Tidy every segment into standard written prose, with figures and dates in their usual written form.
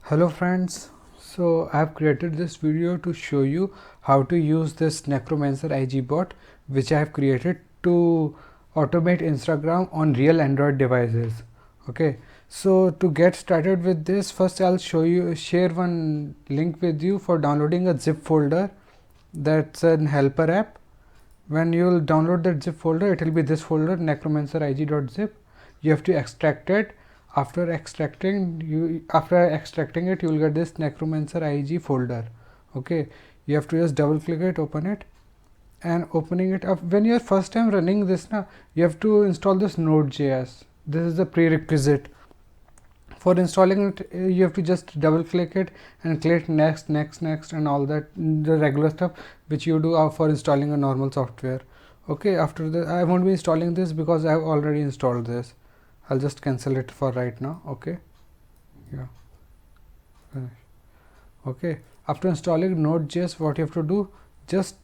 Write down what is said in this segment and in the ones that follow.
Hello friends, so I have created this video to show you how to use this Necromancer IG bot which I have created to automate Instagram on real Android devices. Okay, so to get started with this, first I'll share one link with you for downloading a zip folder. That's an helper app. When you'll download that zip folder, it will be this folder, necromancerig.zip. You have to extract it. After extracting it, you will get this necromancer IG folder. Okay, you have to just double click it, open it, and opening it up. When you are first time running this now, you have to install this node.js. This is the prerequisite. For installing it, you have to just double click it and click next and all that, the regular stuff which you do for installing a normal software. Okay, after that I won't be installing this because I have already installed this. I'll just cancel it for right now. Okay, yeah, finish. Okay, after installing node.js, what you have to do, just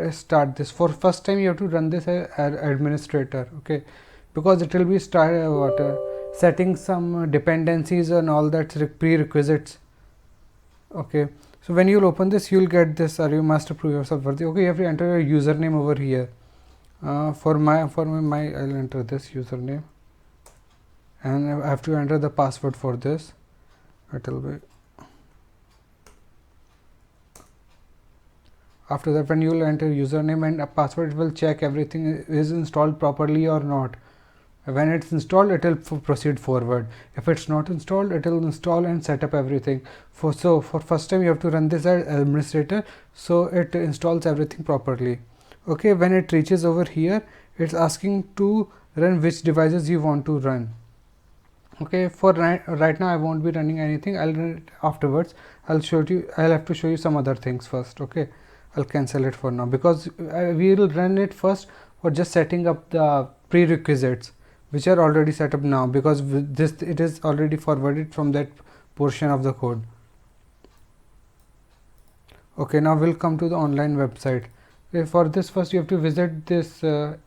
start this. For first time you have to run this as administrator. Okay, because it will be setting some dependencies and all that prerequisites. Okay, so when you'll open this, you'll get this, or you must prove yourself worthy. Okay, you have to enter your username over here. For my I'll enter this username, and I have to enter the password for this. It will be, after that, when you will enter username and a password, it will check everything is installed properly or not. When it's installed, it will proceed forward. If it's not installed, it will install and set up everything. For first time you have to run this as administrator, so it installs everything properly. Okay, when it reaches over here, it's asking to run which devices you want to run. Okay, for right now I won't be running anything. I'll run it afterwards. I'll have to show you some other things first. Okay, I'll cancel it for now because we will run it first for just setting up the prerequisites which are already set up now, because it is already forwarded from that portion of the code. Okay, now we'll come to the online website. Okay, for this, first you have to visit this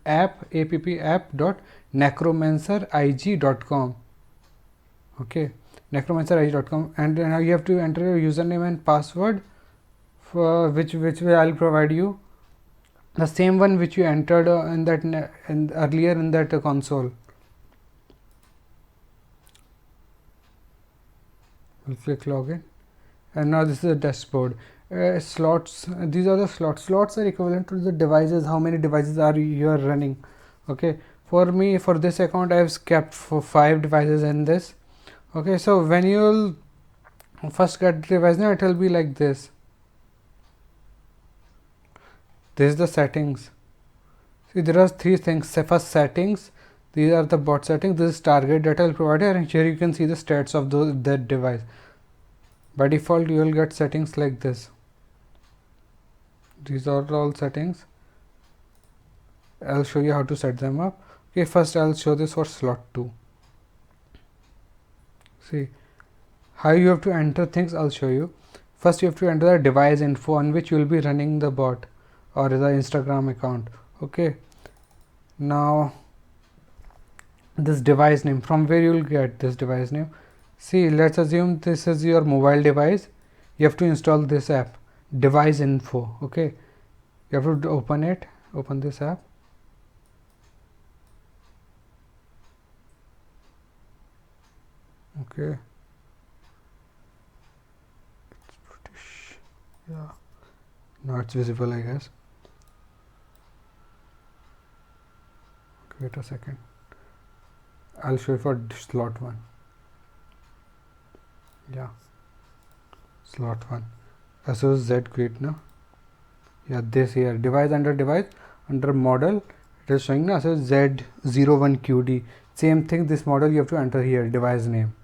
app.necromancerig.com. okay, necromancerig.com, and now you have to enter your username and password, for which way I'll provide you the same one which you entered earlier in that console. We'll click login, and now this is the dashboard. Slots, these are the slots are equivalent to the devices, how many devices are you are running. Okay, for me, for this account I have kept for 5 devices in this. Okay, so when you'll first get the device, now it will be like this. This is the settings. See, there are 3 things. First, settings. These are the bot settings. This is target data provider, and here you can see the stats of that device. By default, you will get settings like this. These are all settings. I'll show you how to set them up. Okay, first I'll show this for slot 2. See how you have to enter things. I'll show you. First, you have to enter the device info on which you will be running the bot or the Instagram account. Okay, now this device name, from where you will get this device name. See, let's assume this is your mobile device. You have to install this app, device info. Okay, you have to open this app. Okay, it's British. Yeah, now it's visible, I guess. Okay, wait a second. I'll show you for slot 1. Yeah, slot 1, ASUS Z Grid. Now, yeah, this here, device under model, it is showing now ASUS Z01QD. Same thing, this model you have to enter here, device name.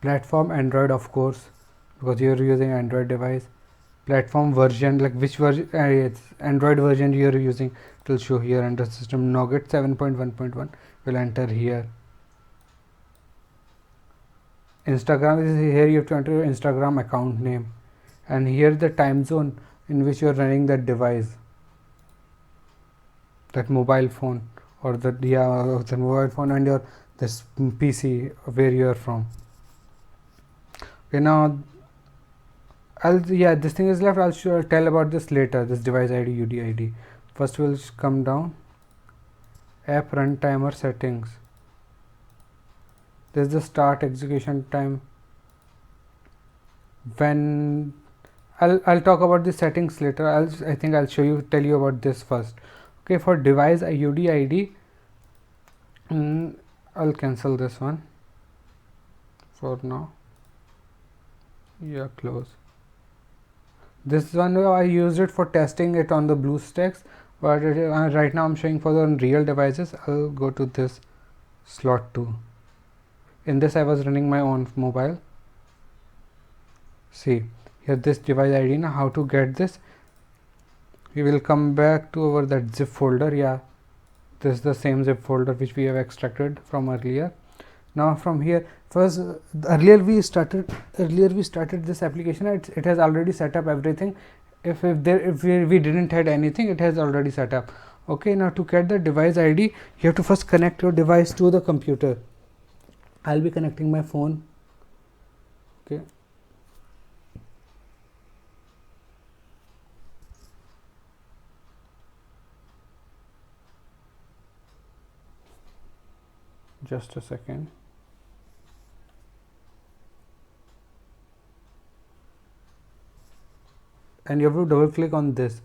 Platform Android, of course, because you are using Android device. Platform version, like which version, Android version you are using, it will show here under system. Nougat 7.1.1 will enter here. Instagram is here, you have to enter your Instagram account name, and here the time zone in which you are running that device, that mobile phone, or the mobile phone and your this PC where you are from. Okay, now this thing is left. I'll tell about this later. This device ID, UDID. First, we'll come down. App runtimer settings. This is the start execution time. When I'll talk about the settings later. I think I'll tell you about this first. Okay, for device UDID, I'll cancel this one for now. Yeah, close. This one I used it for testing it on the BlueStacks, but right now I'm showing for the real devices. I'll go to this slot 2. In this I was running my own mobile. See here, this device ID. Now how to get this? We will come back to our that zip folder. Yeah, this is the same zip folder which we have extracted from earlier. Now from here, first earlier we started this application. It has already set up everything. If we didn't had anything, it has already set up. Okay, now to get the device ID, you have to first connect your device to the computer. I'll be connecting my phone. Okay. Just a second. And you have to double click on this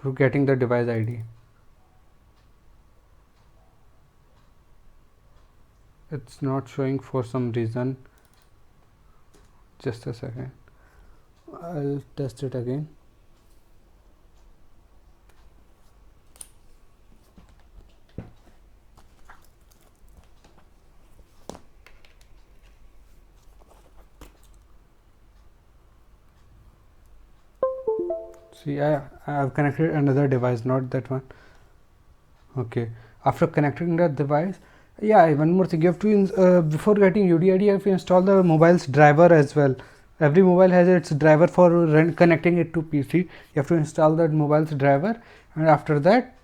for getting the device ID. It's not showing for some reason. Just a second. I'll test it again. See, I have connected another device, not that one. Okay, after connecting that device, yeah, one more thing, you have to before getting UDID, you have to install the mobile's driver as well. Every mobile has its driver for connecting it to PC. You have to install that mobile's driver, and after that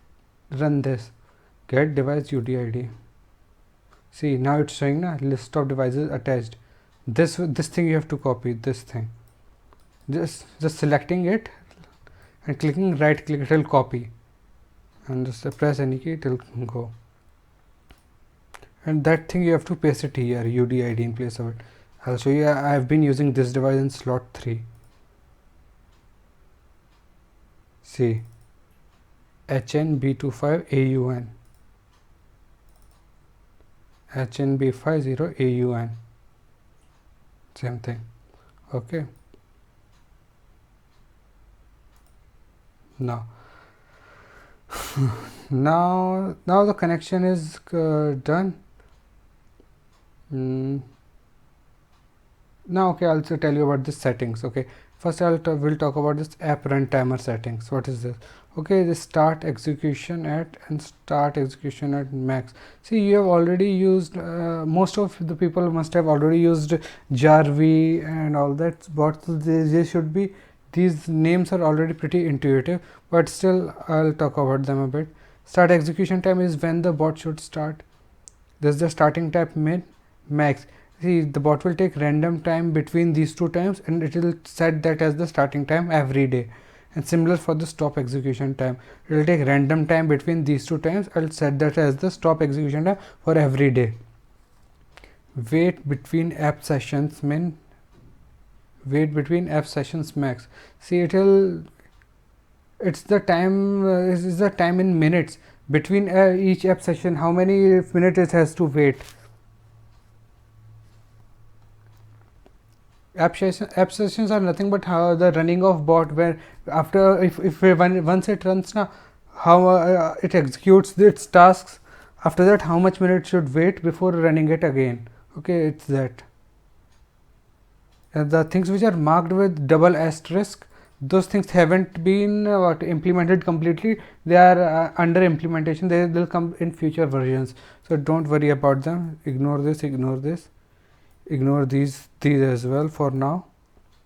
run this get device UDID. See, now it's showing na list of devices attached. This thing you have to copy, this thing. Just selecting it and clicking right click, it will copy, and just press any key, it will go. And that thing you have to paste it here, UDID in place of it. I'll show you. I have been using this device in slot 3. See, HNB25AUN, HNB50AUN, same thing. Okay. Now the connection is done. Now okay, I'll also tell you about the settings. Okay, first we'll talk about this app runtimer settings. What is this? Okay, the start execution at and start execution at max. See, you have already used most of the people must have already used Jarvee and all that, but they should be, these names are already pretty intuitive, but still I'll talk about them a bit. Start execution time is when the bot should start. This is the starting time, min, max. See, the bot will take random time between these two times, and it will set that as the starting time every day. And similar for the stop execution time, it will take random time between these two times. I'll set that as the stop execution time for every day. Wait between app sessions, min, wait between app sessions, max. See, it's the time is the time in minutes between each app session, how many minutes it has to wait. App sessions are nothing but how the running of bot, where after once it runs now, how it executes its tasks. After that, how much minutes should wait before running it again. Okay, it's that. The things which are marked with double asterisk, those things haven't been implemented completely. They are under implementation. They will come in future versions, so don't worry about them. Ignore this, ignore this, ignore these as well for now.